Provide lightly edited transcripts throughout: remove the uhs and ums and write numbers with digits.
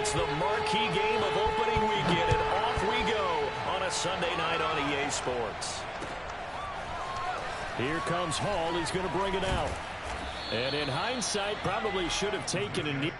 It's the marquee game of opening weekend, and off we go on a Sunday night on EA Sports. Here comes Hall. He's going to bring it out. And in hindsight, probably should have taken a knee.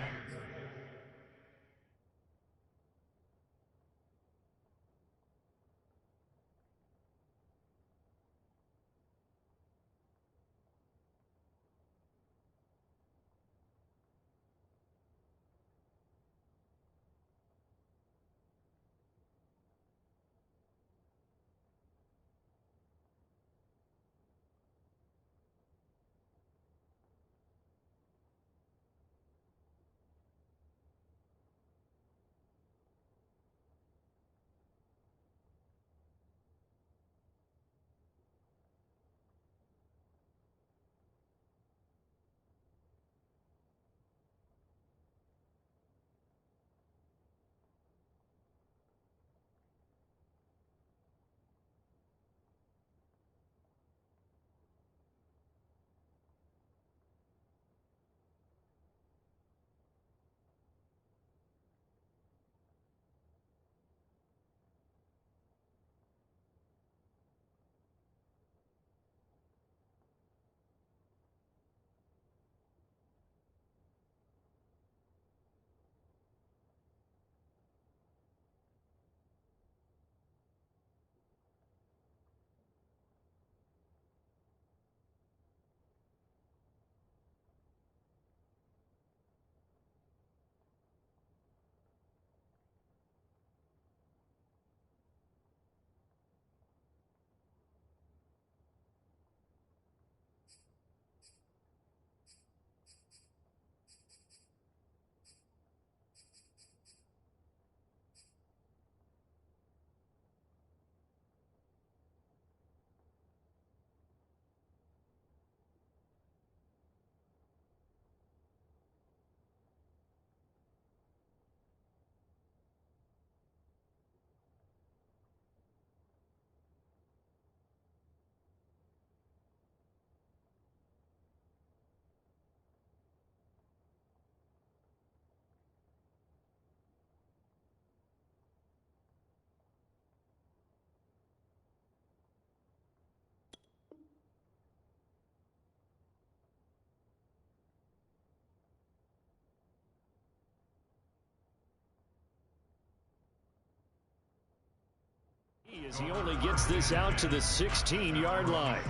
As he only gets this out to the 16-yard line.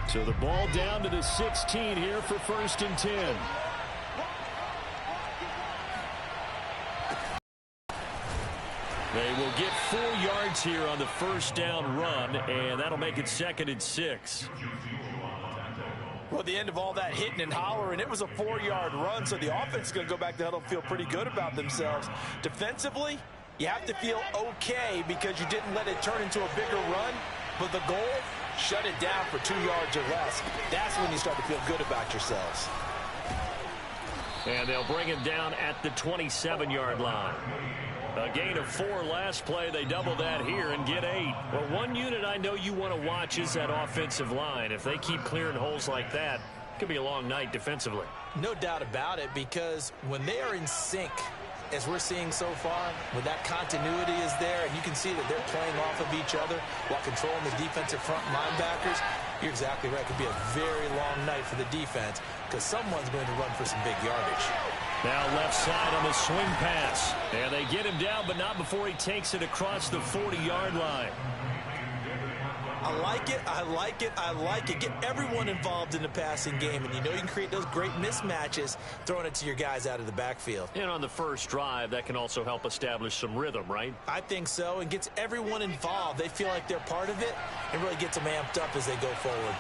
So the ball down to the 16 here for 1st and 10. They will get 4 yards here on the first down run, and that'll make it 2nd and 6. Well, the end of all that hitting and hollering, it was a 4-yard run, so the offense is going to go back to huddle and feel pretty good about themselves. Defensively, you have to feel okay because you didn't let it turn into a bigger run, but the goal, shut it down for 2 yards or less. That's when you start to feel good about yourselves. And they'll bring it down at the 27-yard line. A gain of 4 last play. They double that here and get 8. Well, one unit I know you want to watch is that offensive line. If they keep clearing holes like that, it could be a long night defensively. No doubt about it, because when they are in sync, as we're seeing so far, when that continuity is there, and you can see that they're playing off of each other while controlling the defensive front linebackers, you're exactly right. It could be a very long night for the defense because someone's going to run for some big yardage. Now left side on the swing pass. And they get him down, but not before he takes it across the 40-yard line. I like it, I like it, I like it. Get everyone involved in the passing game, and you know you can create those great mismatches throwing it to your guys out of the backfield. And on the first drive, that can also help establish some rhythm, right? I think so, and gets everyone involved. They feel like they're part of it, and really gets them amped up as they go forward.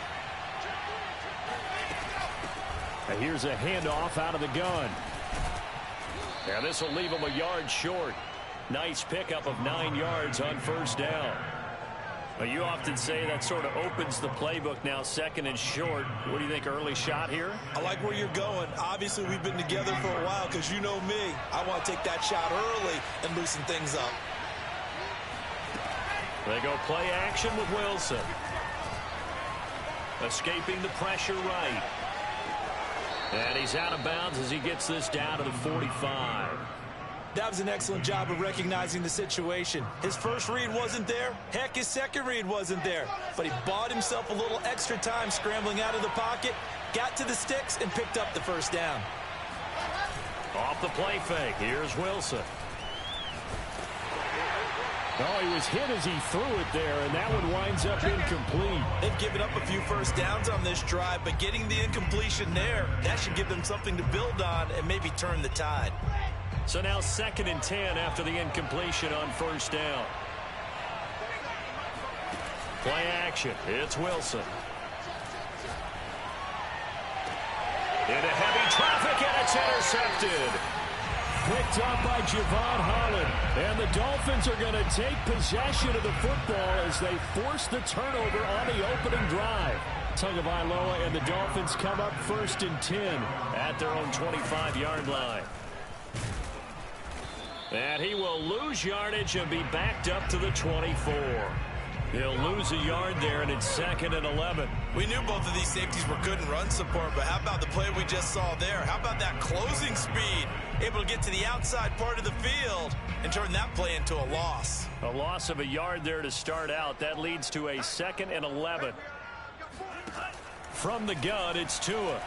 And here's a handoff out of the gun. Now this will leave them a yard short. Nice pickup of 9 yards on first down. Well, you often say that sort of opens the playbook now, 2nd and short. What do you think, early shot here? I like where you're going. Obviously, we've been together for a while because you know me. I want to take that shot early and loosen things up. They go play action with Wilson. Escaping the pressure right. And he's out of bounds as he gets this down to the 45. That was an excellent job of recognizing the situation. His first read wasn't there. Heck, his second read wasn't there. But he bought himself a little extra time scrambling out of the pocket, got to the sticks, and picked up the first down. Off the play fake, here's Wilson. Oh, he was hit as he threw it there, and that one winds up incomplete. They've given up a few first downs on this drive, but getting the incompletion there, that should give them something to build on and maybe turn the tide. So now 2nd and 10 after the incompletion on first down. Play action. It's Wilson. Into heavy traffic, and it's intercepted. Picked up by Javon Holland. And the Dolphins are going to take possession of the football as they force the turnover on the opening drive. Tagovailoa and the Dolphins come up 1st and 10 at their own 25-yard line. And he will lose yardage and be backed up to the 24. He'll lose a yard there, and it's 2nd and 11. We knew both of these safeties were good in run support, but how about the play we just saw there? How about that closing speed? Able to get to the outside part of the field and turn that play into a loss. A loss of a yard there to start out. That leads to a 2nd and 11. From the gun, it's Tua.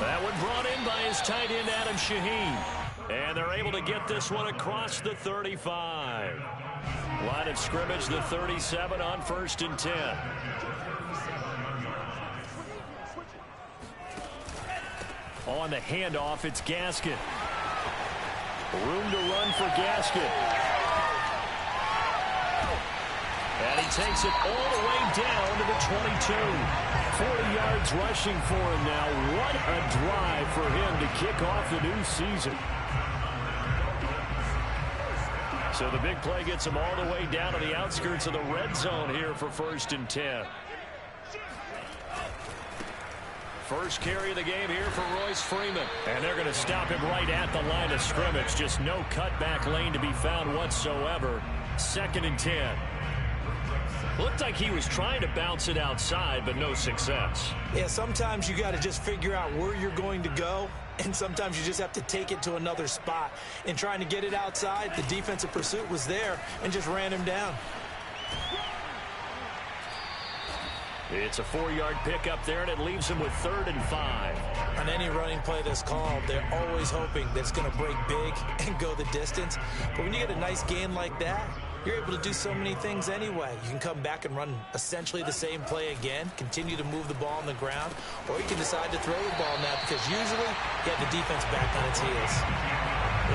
That one brought in by his tight end, Adam Shaheen. And they're able to get this one across the 35. Line of scrimmage, the 37 on 1st and 10. On the handoff, it's Gaskin. Room to run for Gaskin. And he takes it all the way down to the 22. 40 yards rushing for him now. What a drive for him to kick off the new season. So the big play gets him all the way down to the outskirts of the red zone here for 1st and 10. First carry of the game here for Royce Freeman. And they're going to stop him right at the line of scrimmage. Just no cutback lane to be found whatsoever. 2nd and 10. Looked like he was trying to bounce it outside, but no success. Yeah, sometimes you got to just figure out where you're going to go, and sometimes you just have to take it to another spot. In trying to get it outside, the defensive pursuit was there and just ran him down. It's a 4-yard pickup there, and it leaves him with 3rd and 5. On any running play that's called, they're always hoping that it's going to break big and go the distance. But when you get a nice gain like that, you're able to do so many things anyway. You can come back and run essentially the same play again, continue to move the ball on the ground, or you can decide to throw the ball now because usually you have the defense back on its heels.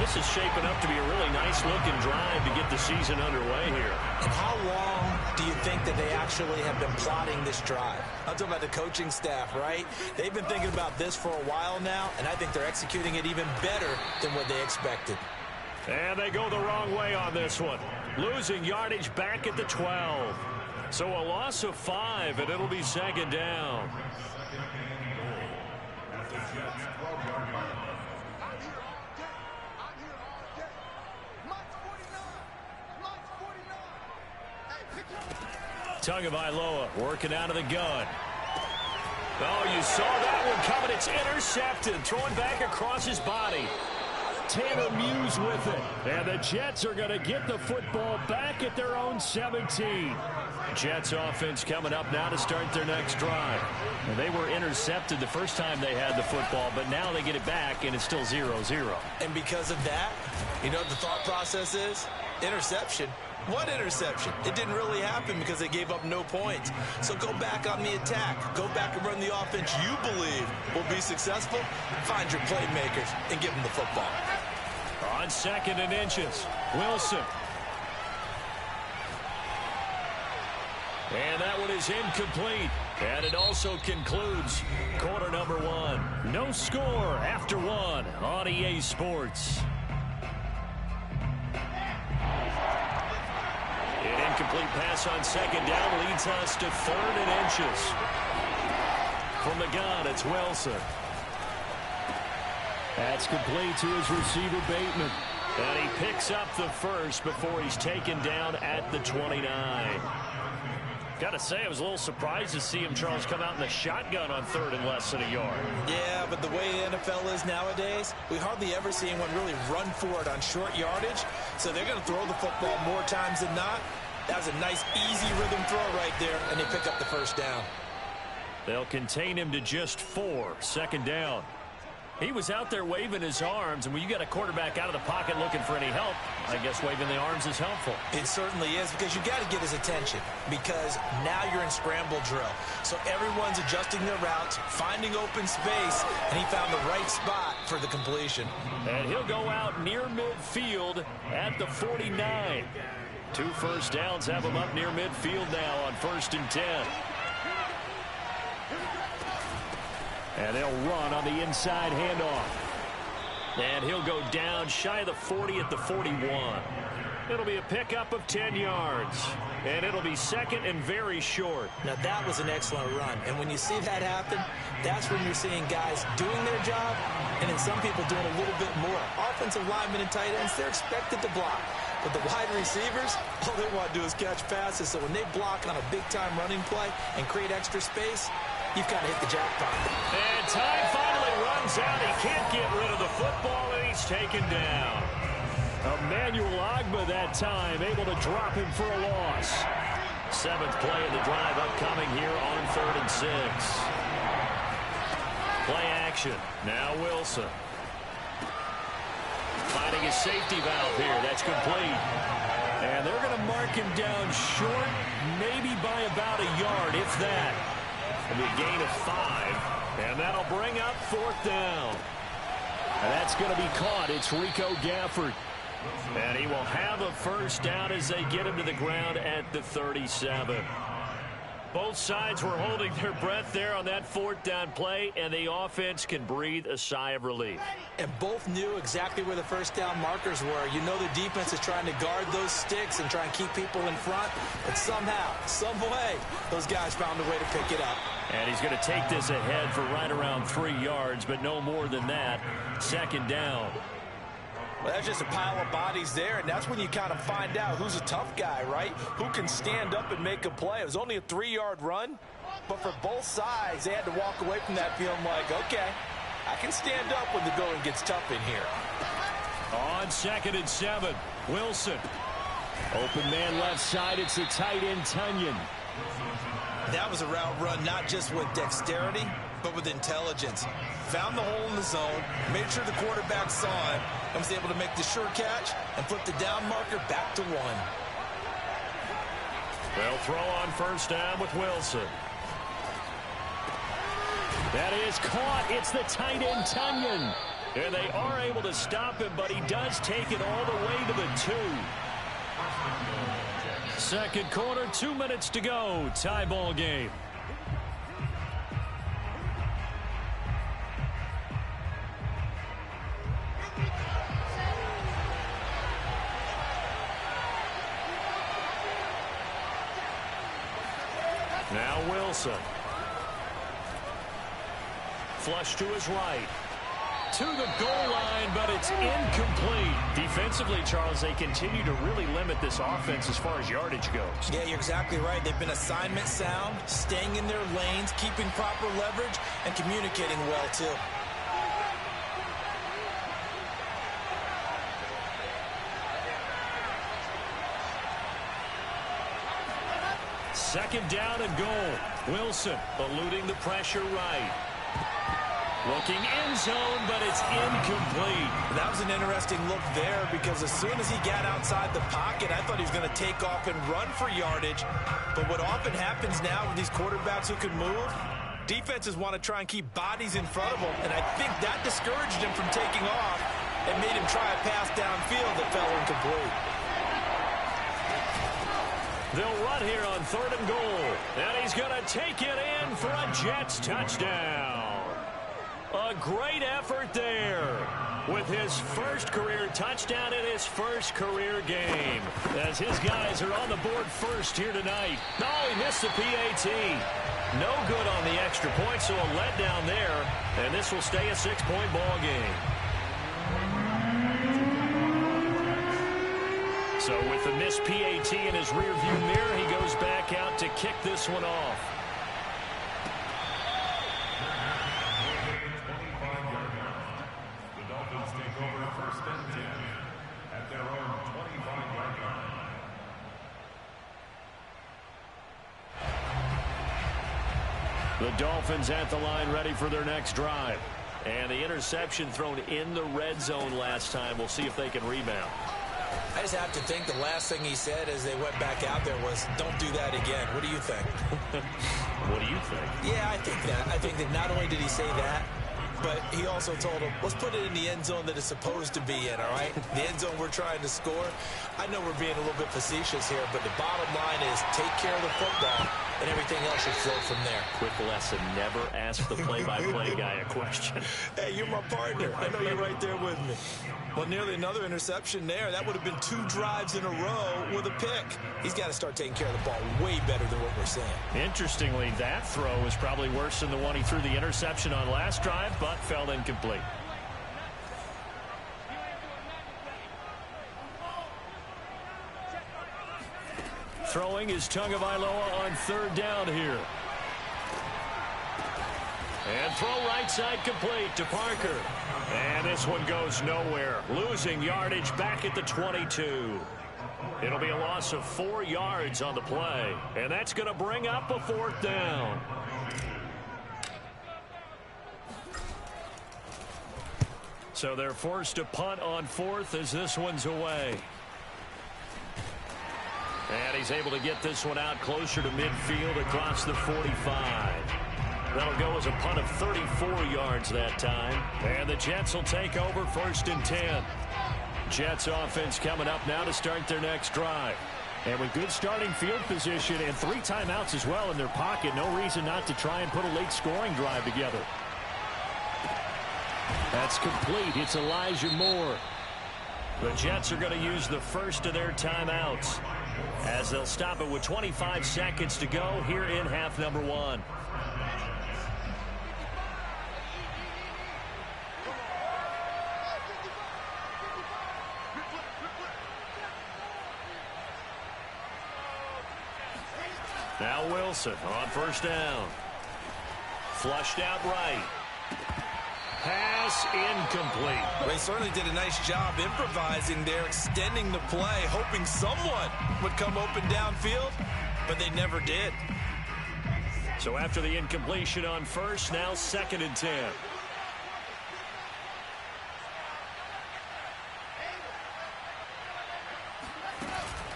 This is shaping up to be a really nice-looking drive to get the season underway here. And how long do you think that they actually have been plotting this drive? I'm talking about the coaching staff, right? They've been thinking about this for a while now, and I think they're executing it even better than what they expected. And they go the wrong way on this one. Losing yardage back at the 12. So a loss of 5, and it'll be 2nd down. Tagovailoa working out of the gun. Oh, you saw that one coming. It's intercepted. Throwing back across his body. Tanner Muse with it. And the Jets are going to get the football back at their own 17. Jets offense coming up now to start their next drive. And they were intercepted the first time they had the football, but now they get it back, and it's still 0-0. And because of that, you know what the thought process is? Interception. What interception? It didn't really happen because they gave up no points. So go back on the attack. Go back and run the offense you believe will be successful. Find your playmakers and give them the football. On 2nd and inches, Wilson. And that one is incomplete. And it also concludes quarter number 1. No score after 1 on EA Sports. An incomplete pass on 2nd down leads us to 3rd and inches. From the gun, it's Wilson. That's complete to his receiver, Bateman. And he picks up the first before he's taken down at the 29. Got to say, I was a little surprised to see him, Charles, come out in the shotgun on third and less than a yard. Yeah, but the way the NFL is nowadays, we hardly ever see anyone really run for it on short yardage. So they're going to throw the football more times than not. That was a nice, easy rhythm throw right there, and they pick up the first down. They'll contain him to just 4, second down. He was out there waving his arms, and when you got a quarterback out of the pocket looking for any help, I guess waving the arms is helpful. It certainly is, because you got to get his attention, because now you're in scramble drill. So everyone's adjusting their routes, finding open space, and he found the right spot for the completion. And he'll go out near midfield at the 49. 2 first downs have him up near midfield now on 1st and 10. And they'll run on the inside handoff. And he'll go down shy of the 40 at the 41. It'll be a pickup of 10 yards. And it'll be second and very short. Now, that was an excellent run. And when you see that happen, that's when you're seeing guys doing their job and then some people doing a little bit more. Offensive linemen and tight ends, they're expected to block. But the wide receivers, all they want to do is catch passes. So when they block on a big-time running play and create extra space, you've got to hit the jackpot. And time finally runs out. He can't get rid of the football, and he's taken down. Emmanuel Ogbah that time, able to drop him for a loss. 7th play of the drive upcoming here on 3rd and 6. Play action. Now Wilson. Finding his safety valve here. That's complete. And they're going to mark him down short, maybe by about a yard, if that. It'll be a gain of 5, and that'll bring up 4th down. And that's going to be caught. It's Rico Gafford. And he will have a first down as they get him to the ground at the 37. Both sides were holding their breath there on that 4th down play, and the offense can breathe a sigh of relief. And both knew exactly where the first down markers were. You know the defense is trying to guard those sticks and try and keep people in front. But somehow, some way, those guys found a way to pick it up. And he's going to take this ahead for right around 3 yards, but no more than that. 2nd down. Well, that's just a pile of bodies there, and that's when you kind of find out who's a tough guy, right? Who can stand up and make a play. It was only a 3-yard run, but for both sides, they had to walk away from that feeling like, okay, I can stand up when the going gets tough in here. On 2nd and 7, Wilson. Open man left side, it's the tight end, Tunyon. That was a route run not just with dexterity, but with intelligence. Found the hole in the zone, made sure the quarterback saw it, and was able to make the sure catch and flip the down marker back to 1. They'll throw on first down with Wilson. That is caught. It's the tight end, Tunyon. And they are able to stop him, but he does take it all the way to the 2. Second quarter, 2 minutes to go. Tie ball game. Now Wilson. Flush to his right. To the goal line, but it's incomplete. Defensively, Charles, they continue to really limit this offense as far as yardage goes. Yeah, you're exactly right. They've been assignment sound, staying in their lanes, keeping proper leverage, and communicating well, too. Second down and goal. Wilson eluding the pressure right. Looking end zone, but it's incomplete. That was an interesting look there because as soon as he got outside the pocket, I thought he was going to take off and run for yardage. But what often happens now with these quarterbacks who can move, defenses want to try and keep bodies in front of them. And I think that discouraged him from taking off and made him try a pass downfield that fell incomplete. They'll run here on 3rd and goal. And he's going to take it in for a Jets touchdown. A great effort there with his first career touchdown in his first career game. As his guys are on the board first here tonight. No, he missed the PAT. No good on the extra point, so a letdown there. And this will stay a 6-point ball game. So with the missed PAT in his rearview mirror, he goes back out to kick this one off. The Dolphins take over first and 10 at their own 25-yard line. The Dolphins at the line ready for their next drive. And the interception thrown in the red zone last time. We'll see if they can rebound. I just have to think the last thing he said as they went back out there was, don't do that again. What do you think? What do you think? Yeah, I think that. I think that not only did he say that, but he also told him, let's put it in the end zone that it's supposed to be in, all right? The end zone we're trying to score. I know we're being a little bit facetious here, but the bottom line is take care of the football, and everything else should flow from there. Quick lesson, never ask the play-by-play guy a question. Hey, you're my partner. I know you're right there with me. Well, nearly another interception there. That would have been 2 drives in a row with a pick. He's got to start taking care of the ball way better than what we're seeing. Interestingly, that throw was probably worse than the one he threw the interception on last drive, but fell incomplete. Throwing is Tagovailoa on third down here. And throw right side complete to Parker. And this one goes nowhere. Losing yardage back at the 22. It'll be a loss of 4 yards on the play. And that's going to bring up a 4th down. So they're forced to punt on 4th as this one's away. And he's able to get this one out closer to midfield across the 45. That'll go as a punt of 34 yards that time. And the Jets will take over 1st and 10. Jets offense coming up now to start their next drive. And with good starting field position and 3 timeouts as well in their pocket, no reason not to try and put a late scoring drive together. That's complete. It's Elijah Moore. The Jets are going to use the first of their timeouts as they'll stop it with 25 seconds to go here in half number 1. Now Wilson on first down. Flushed out right. Pass incomplete. Well, they certainly did a nice job improvising there, extending the play, hoping someone would come open downfield, but they never did. So after the incompletion on first, now 2nd and 10.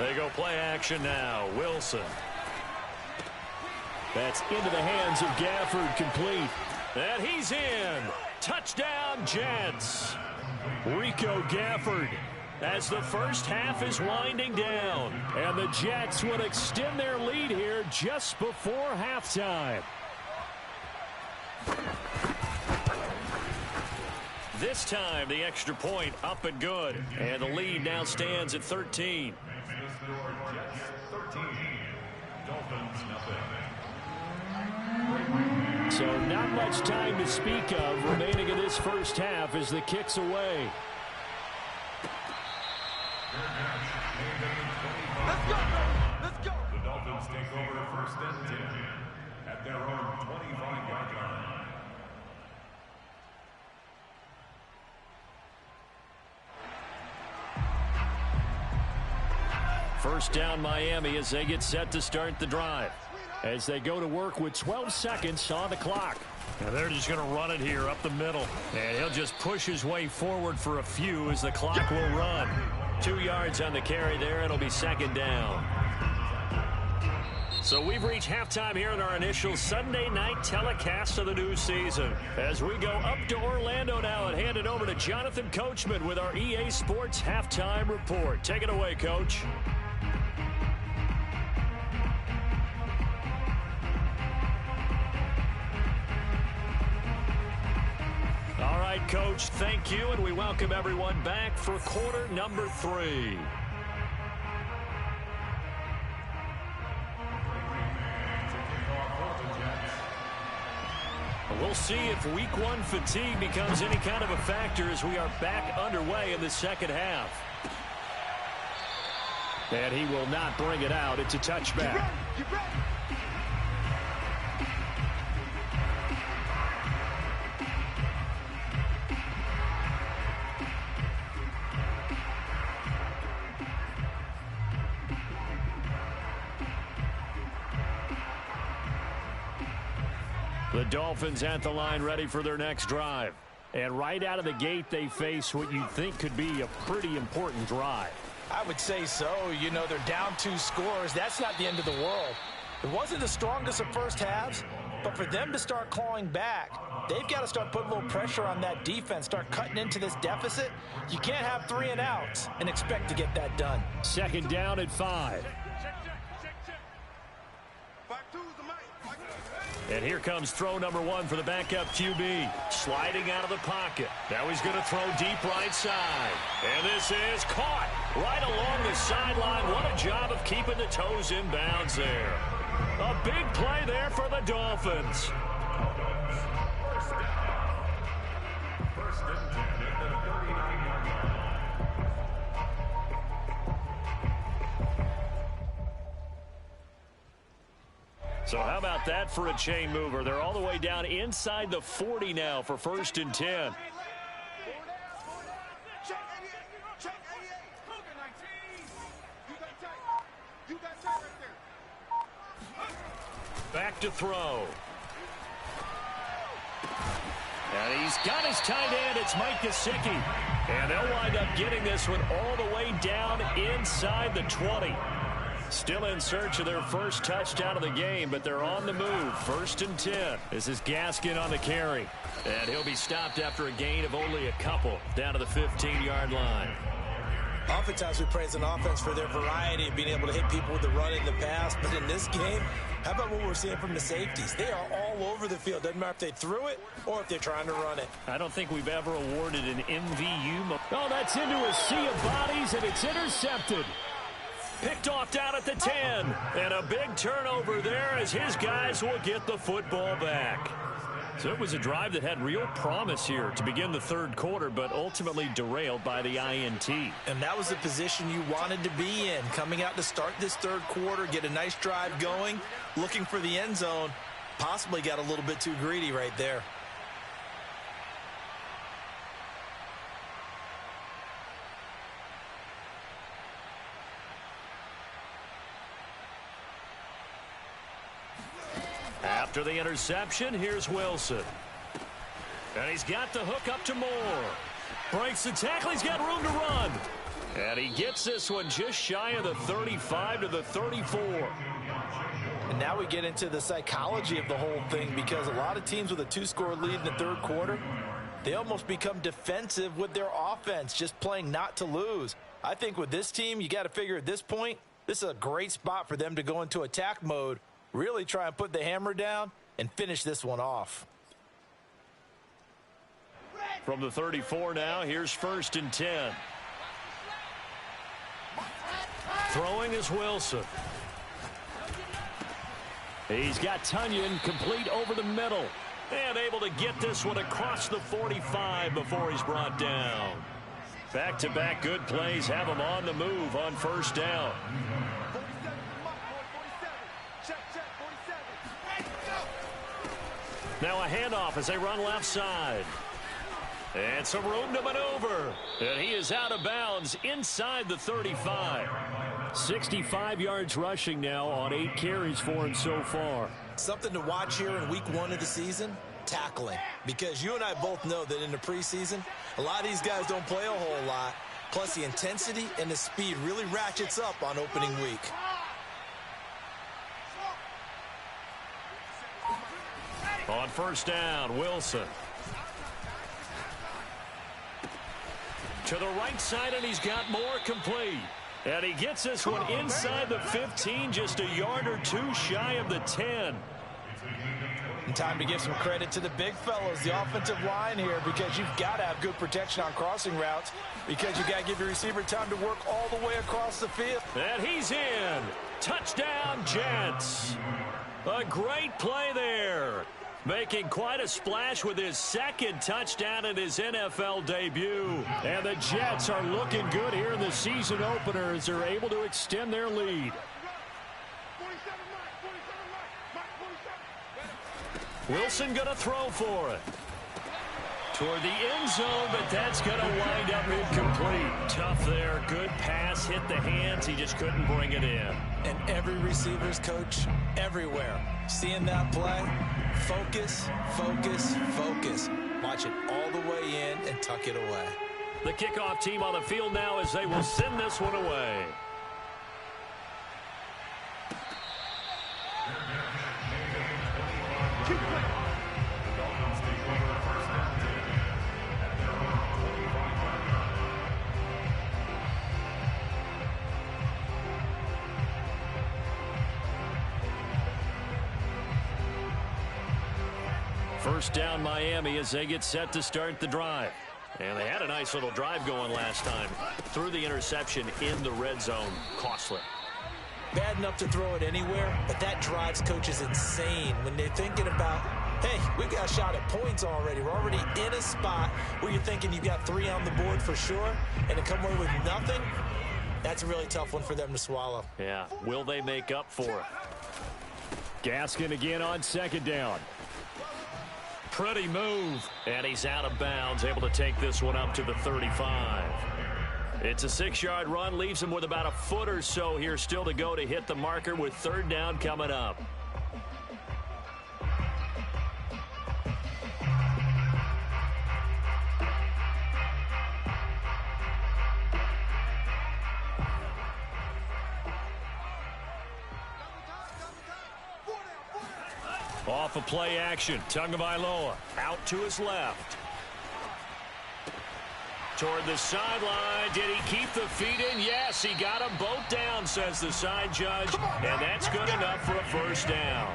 They go play action now. Wilson. That's into the hands of Gafford, complete. And he's in. Touchdown, Jets. Rico Gafford as the first half is winding down. And the Jets would extend their lead here just before halftime. This time, the extra point up and good. And the lead now stands at 13. Jets 13, Dolphins nothing. So not much time to speak of remaining in this first half as the kick's away. Let's go! Let's go! The Dolphins take over 1st and 10 at their own 25-yard line. First down Miami as they get set to start the drive. As they go to work with 12 seconds on the clock. And they're just going to run it here up the middle. And he'll just push his way forward for a few as the clock will run. 2 yards on the carry there. It'll be 2nd down. So we've reached halftime here in our initial Sunday night telecast of the new season. As we go up to Orlando now and hand it over to Jonathan Coachman with our EA Sports Halftime Report. Take it away, Coach. All right, Coach, thank you, and we welcome everyone back for quarter number 3. We'll see if week 1 fatigue becomes any kind of a factor as we are back underway in the second half. And he will not bring it out. It's a touchback. The Dolphins at the line ready for their next drive. And right out of the gate, they face what you think could be a pretty important drive. I would say so. You know, they're down 2 scores. That's not the end of the world. It wasn't the strongest of first halves, but for them to start clawing back, they've got to start putting a little pressure on that defense, start cutting into this deficit. You can't have 3 and outs and expect to get that done. Second down at 5. And here comes throw number 1 for the backup QB. Sliding out of the pocket. Now he's going to throw deep right side. And this is caught right along the sideline. What a job of keeping the toes in bounds there. A big play there for the Dolphins. First and 10 at the 39-yard line. So how about that for a chain mover? They're all the way down inside the 40 now for first and 10. Back to throw. And he's got his tight end. It's Mike Gesicki. And they'll wind up getting this one all the way down inside the 20. Still in search of their first touchdown of the game, but they're on the move. First and 10. This is Gaskin on the carry. And he'll be stopped after a gain of only a couple down to the 15-yard line. Oftentimes we praise an offense for their variety of being able to hit people with the run in the pass. But in this game, how about what we're seeing from the safeties? They are all over the field. Doesn't matter if they threw it or if they're trying to run it. I don't think we've ever awarded an MVU. Oh, that's into a sea of bodies, and it's intercepted. Picked off down at the 10. And a big turnover there as his guys will get the football back. So it was a drive that had real promise here to begin the third quarter, but ultimately derailed by the INT. And that was the position you wanted to be in. Coming out to start this third quarter, get a nice drive going, looking for the end zone. Possibly got a little bit too greedy right there. After the interception, here's Wilson. And he's got the hook up to Moore. Breaks the tackle. He's got room to run. And he gets this one just shy of the 35 to the 34. And now we get into the psychology of the whole thing, because a lot of teams with a 2-score lead in the third quarter, they almost become defensive with their offense, just playing not to lose. I think with this team, you got to figure at this point, this is a great spot for them to go into attack mode, really try and put the hammer down and finish this one off. From the 34 now, here's first and 10. Throwing is Wilson. He's got Tunyon complete over the middle. And able to get this one across the 45 before he's brought down. Back-to-back good plays have him on the move on first down. Now a handoff as they run left side. And some room to maneuver. And he is out of bounds inside the 35. 65 yards rushing now on 8 carries for him so far. Something to watch here in week 1 of the season, tackling. Because you and I both know that in the preseason, a lot of these guys don't play a whole lot. Plus the intensity and the speed really ratchets up on opening week. On first down, Wilson. To the right side, and he's got more complete. And he gets this one inside the 15, just a yard or two shy of the 10. And time to give some credit to the big fellows, the offensive line here, because you've got to have good protection on crossing routes, because you've got to give your receiver time to work all the way across the field. And he's in. Touchdown, Jets. A great play there. Making quite a splash with his second touchdown in his NFL debut. And the Jets are looking good here in the season opener as they're able to extend their lead. Wilson going to throw for it. Toward the end zone, but that's going to wind up incomplete. Tough there. Good pass. Hit the hands. He just couldn't bring it in. And every receiver's coach everywhere. Seeing that play, focus, focus, focus. Watch it all the way in and tuck it away. The kickoff team on the field now as they will send this one away. First down Miami as they get set to start the drive. And they had a nice little drive going last time. Threw the interception in the red zone. Costly. Bad enough to throw it anywhere, but that drives coaches insane when they're thinking about, hey, we've got a shot at points already. We're already in a spot where you're thinking you've got 3 on the board for sure, and to come away with nothing, that's a really tough one for them to swallow. Yeah, will they make up for it? Gaskin again on second down. Pretty move. And he's out of bounds, able to take this one up to the 35. It's a 6-yard run, leaves him with about a foot or so here still to go to hit the marker with third down coming up. Off of play action, Tagovailoa out to his left. Toward the sideline, did he keep the feet in? Yes, he got them both down, says the side judge, and that's good enough for a first down.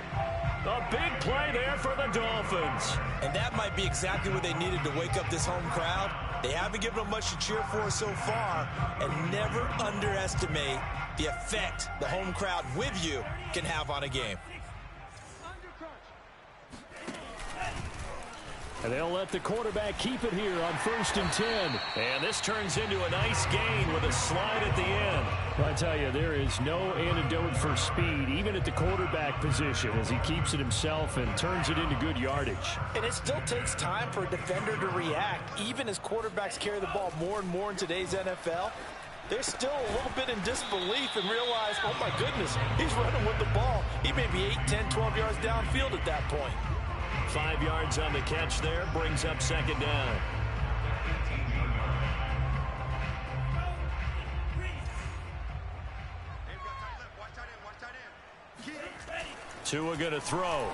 A big play there for the Dolphins. And that might be exactly what they needed to wake up this home crowd. They haven't given them much to cheer for so far, and never underestimate the effect the home crowd with you can have on a game. And they'll let the quarterback keep it here on 1st and 10. And this turns into a nice gain with a slide at the end. I tell you, there is no antidote for speed, even at the quarterback position, as he keeps it himself and turns it into good yardage. And it still takes time for a defender to react, even as quarterbacks carry the ball more and more in today's NFL. They're still a little bit in disbelief and realize, oh my goodness, he's running with the ball. He may be 8, 10, 12 yards downfield at that point. 5 yards on the catch there, brings up second down. Tua going to throw.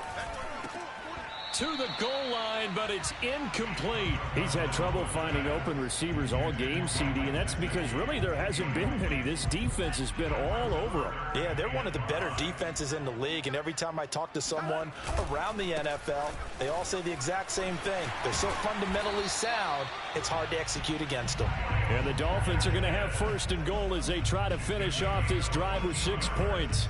To the goal line, but it's incomplete. He's had trouble finding open receivers all game, CD, and that's because really there hasn't been many. This defense has been all over them. Yeah, they're one of the better defenses in the league, and every time I talk to someone around the NFL, they all say the exact same thing. They're so fundamentally sound, it's hard to execute against them. And the Dolphins are going to have 1st and goal as they try to finish off this drive with 6 points.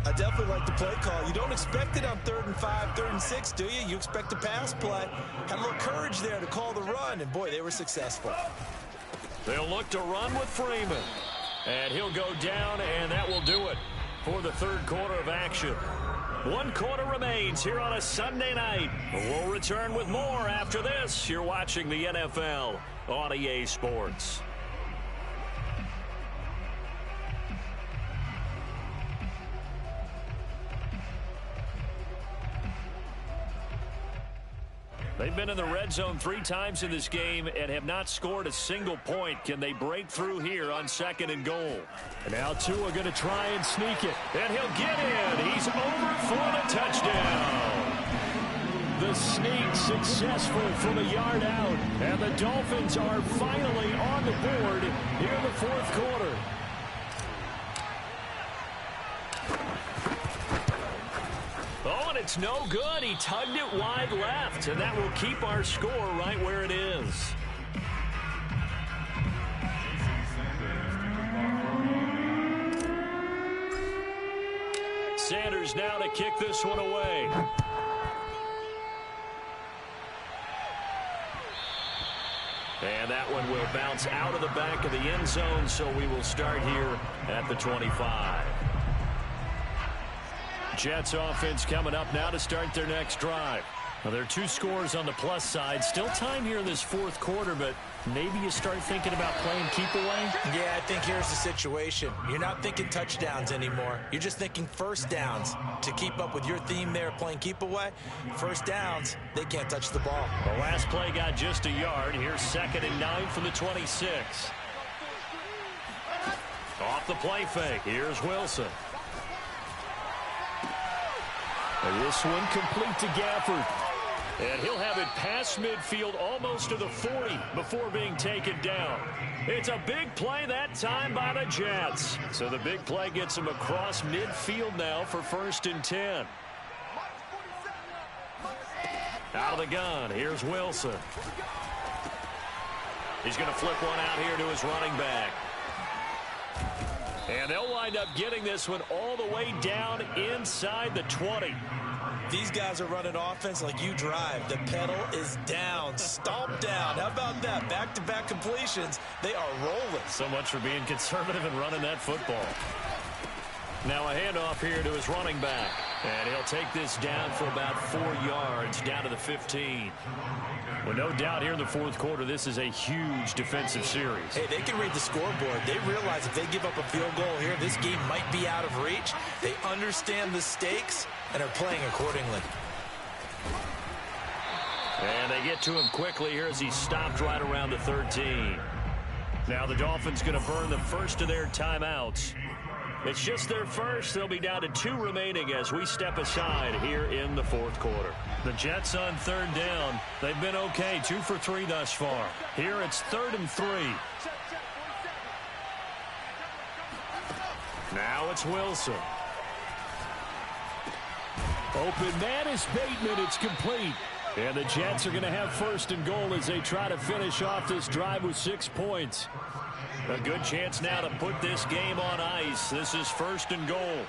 I definitely like the play call. You don't expect it on 3rd and 5, 3rd and 6, do you? You expect a pass play. Had a little courage there to call the run, and boy, they were successful. They'll look to run with Freeman. And he'll go down, and that will do it for the 3rd quarter of action. 1 quarter remains here on a Sunday night. We'll return with more after this. You're watching the NFL on EA Sports. They've been in the red zone 3 times in this game and have not scored a single point. Can they break through here on 2nd and goal? And now Tua going to try and sneak it. And he'll get in. He's over for the touchdown. The sneak successful from a yard out. And the Dolphins are finally on the board here in the 4th quarter. Oh, and it's no good. He tugged it wide left, and that will keep our score right where it is. Sanders now to kick this one away. that one will bounce out of the back of the end zone, so we will start here at the 25. Jets offense coming up now to start their next drive. Well, there are 2 scores on the plus side. Still time here in this fourth quarter, but maybe you start thinking about playing keep away? Yeah, I think here's the situation. You're not thinking touchdowns anymore. You're just thinking first downs. To keep up with your theme there, playing keep away, first downs, they can't touch the ball. The last play got just a yard. Here's 2nd and 9 from the 26. Off the play fake. Here's Wilson. And this one complete to Gafford. And he'll have it past midfield almost to the 40 before being taken down. It's a big play that time by the Jets. So the big play gets him across midfield now for 1st and 10. Out of the gun, here's Wilson. He's going to flip one out here to his running back. And they'll wind up getting this one all the way down inside the 20. These guys are running offense like you drive. The pedal is down, stomped down. How about that? Back-to-back completions. They are rolling. So much for being conservative and running that football. Now a handoff here to his running back. And he'll take this down for about 4 yards, down to the 15. Well, no doubt here in the fourth quarter, this is a huge defensive series. Hey, they can read the scoreboard. They realize if they give up a field goal here, this game might be out of reach. They understand the stakes and are playing accordingly. And they get to him quickly here as he stopped right around the 13. Now the Dolphins going to burn the first of their timeouts. It's just their first. They'll be down to 2 remaining as we step aside here in the fourth quarter. The Jets on 3rd down. They've been okay, 2 for 3 thus far. Here it's 3rd and 3. Now it's Wilson. Open man is Bateman. It's complete. And the Jets are going to have 1st and goal as they try to finish off this drive with 6 points. A good chance now to put this game on ice. This is 1st and goal.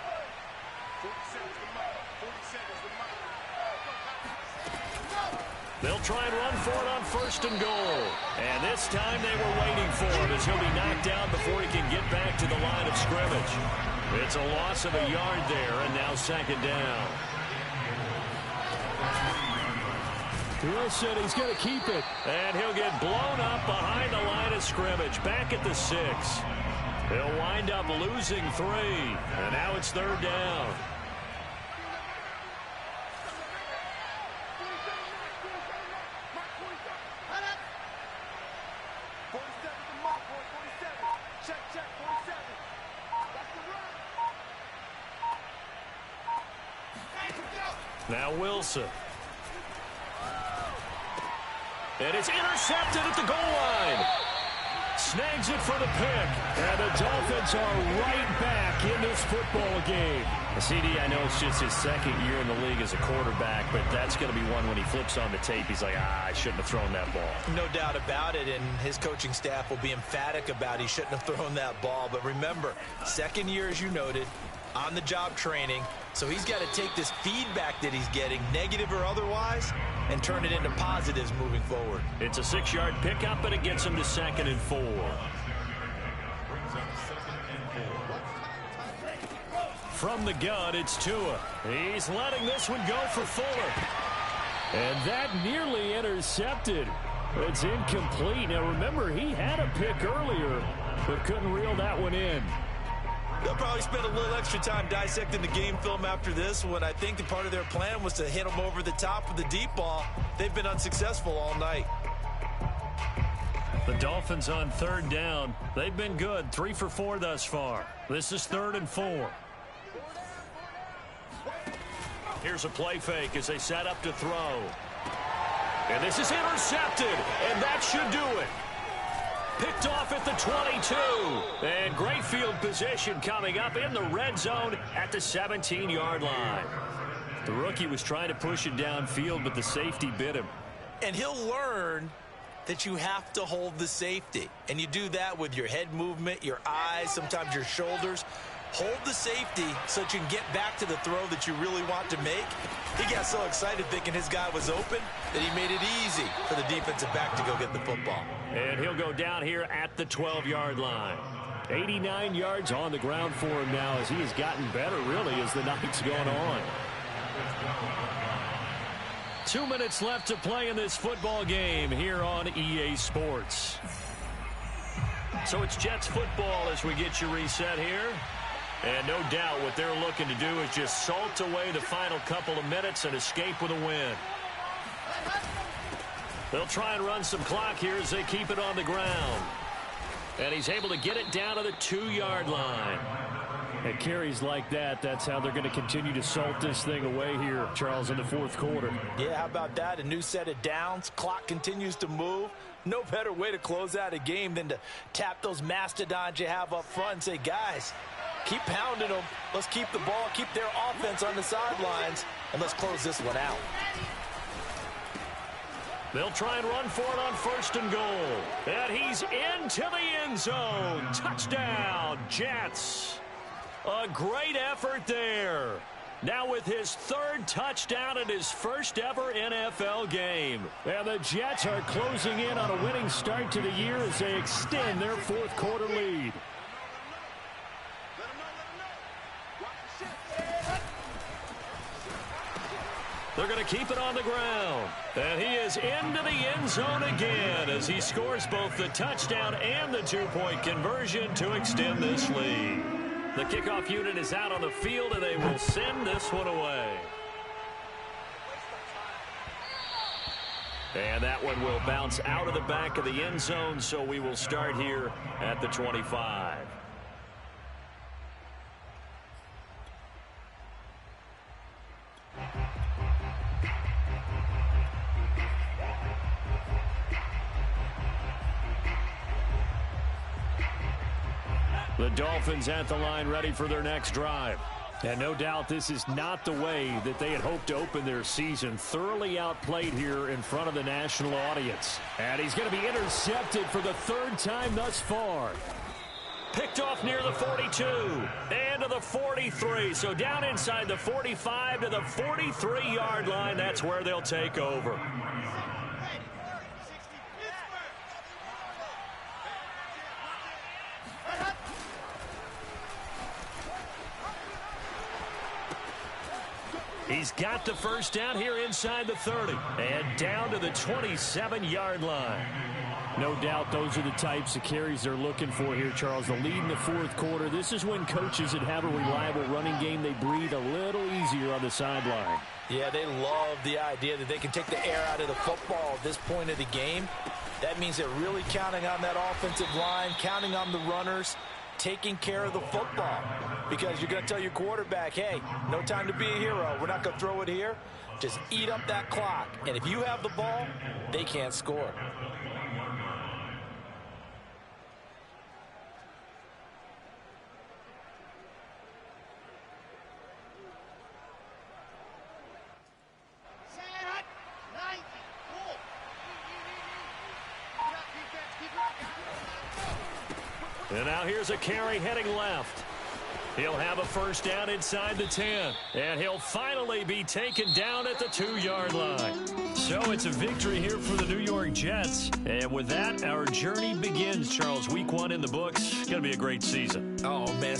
They'll try and run for it on 1st and goal. And this time they were waiting for him as he'll be knocked down before he can get back to the line of scrimmage. It's a loss of a yard there, and now 2nd down. Wilson, he's going to keep it. And he'll get blown up behind the line of scrimmage, back at the 6. He'll wind up losing 3. And now it's 3rd down. Now Wilson. And it's intercepted at the goal line. Snags it for the pick. And the Dolphins are right back in this football game. CD, I know it's just his 2nd year in the league as a quarterback, but that's going to be one when he flips on the tape. He's like, I shouldn't have thrown that ball. No doubt about it, and his coaching staff will be emphatic about he shouldn't have thrown that ball. But remember, 2nd year, as you noted, on-the-job training. So he's got to take this feedback that he's getting, negative or otherwise, and turn it into positives moving forward. It's a 6-yard pickup, and it gets him to 2nd and 4. From the gun, it's Tua. He's letting this one go for Fuller. And that nearly intercepted. It's incomplete. Now, remember, he had a pick earlier, but couldn't reel that one in. They'll probably spend a little extra time dissecting the game film after this one. I think the part of their plan was to hit them over the top with the deep ball. They've been unsuccessful all night. The Dolphins on 3rd down. They've been good, 3 for 4 thus far. This is 3rd and 4. Here's a play fake as they set up to throw. And this is intercepted, and that should do it. Picked off at the 22. And great field position coming up in the red zone at the 17-yard line. The rookie was trying to push it downfield, but the safety bit him. And he'll learn that you have to hold the safety. And you do that with your head movement, your eyes, sometimes your shoulders. hold the safety so that you can get back to the throw that you really want to make. He got so excited thinking his guy was open that he made it easy for the defensive back to go get the football. And he'll go down here at the 12-yard line. 89 yards on the ground for him now as he has gotten better, really, as the night's gone on. 2 minutes left to play in this football game here on EA Sports. So it's Jets football as we get you reset here. And no doubt what they're looking to do is just salt away the final couple of minutes and escape with a win. They'll try and run some clock here as they keep it on the ground. And he's able to get it down to the 2-yard line. At carries like that, that's how they're going to continue to salt this thing away here, Charles, in the fourth quarter. Yeah, how about that? A new set of downs. Clock continues to move. No better way to close out a game than to tap those mastodons you have up front and say, guys, keep pounding them. Let's keep the ball, keep their offense on the sidelines, and let's close this one out. They'll try and run for it on 1st and goal. And he's into the end zone. Touchdown, Jets. A great effort there. Now with his 3rd touchdown in his first ever NFL game. And the Jets are closing in on a winning start to the year as they extend their fourth quarter lead. They're going to keep it on the ground. And he is into the end zone again as he scores both the touchdown and the 2-point conversion to extend this lead. The kickoff unit is out on the field, and they will send this one away. And that one will bounce out of the back of the end zone, so we will start here at the 25. The Dolphins at the line ready for their next drive. And no doubt this is not the way that they had hoped to open their season. Thoroughly outplayed here in front of the national audience. And he's going to be intercepted for the 3rd time thus far. Picked off near the 42 and to the 43. So down inside the 45 to the 43-yard line. That's where they'll take over. He's got the first down here inside the 30 and down to the 27-yard line. No doubt those are the types of carries they're looking for here, Charles. The lead in the fourth quarter. This is when coaches that have a reliable running game, they breathe a little easier on the sideline. Yeah, they love the idea that they can take the air out of the football at this point of the game. That means they're really counting on that offensive line, counting on the runners, taking care of the football. Because you're going to tell your quarterback, hey, no time to be a hero. We're not going to throw it here. Just eat up that clock. And if you have the ball, they can't score. And now here's a carry heading left. He'll have a first down inside the 10. And he'll finally be taken down at the 2-yard line. So it's a victory here for the New York Jets. And with that, our journey begins, Charles. Week 1 in the books. It's going to be a great season. Oh, man.